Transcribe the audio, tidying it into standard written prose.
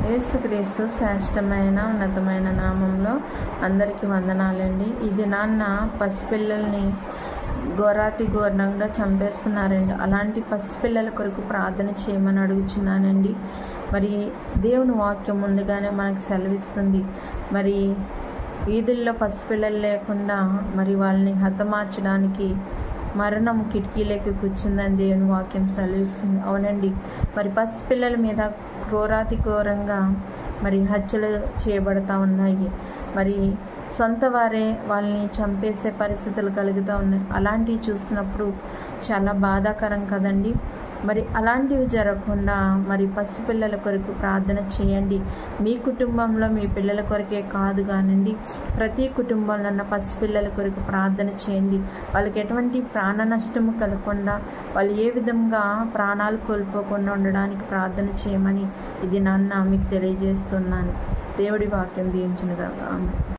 యేసుక్రీస్తు శ్రేష్టమైన ఉన్నతమైన నామంలో అందరికీ వందనాలండి. ఈ దినాన్న పసిపిల్లల్ని ఘోరాతిఘోరంగా చంపేస్తున్నారండి. అలాంటి పసిపిల్లల కొరకు ప్రార్థన చేయమని అడుగుచున్నానండి. మరి దేవుని వాక్యం ముందుగానే మనకు సెలవిస్తుంది. మరి వీధుల్లో పసిపిల్లలు లేకుండా మరి వాళ్ళని హతమార్చడానికి మరణం కిటికీలోకి కూర్చుందని దేవుని వాక్యం సెలవిస్తుంది. అవునండి, మరి పసిపిల్లల మీద ఘోరాతిఘోరంగా మరి హత్యలు చేయబడతా ఉన్నాయి. మరి సొంత వారే వాళ్ళని చంపేసే పరిస్థితులు కలుగుతూ ఉన్నాయి. అలాంటివి చూస్తున్నప్పుడు చాలా బాధాకరం కదండి. మరి అలాంటివి జరగకుండా మరి పసిపిల్లల కొరకు ప్రార్థన చేయండి. మీ కుటుంబంలో మీ పిల్లల కొరకే కాదు కానండి, ప్రతి కుటుంబంలో ఉన్న పసిపిల్లల కొరకు ప్రార్థన చేయండి. వాళ్ళకి ఎటువంటి ప్రాణ నష్టము కలగకుండా వాళ్ళు ఏ విధంగా ప్రాణాలు కోల్పోకుండా ఉండడానికి ప్రార్థన చేయమని ఇది నాన్న మీకు తెలియజేస్తున్నాను. దేవుడి వాక్యం దీవించునుగాక. ఆమేన్.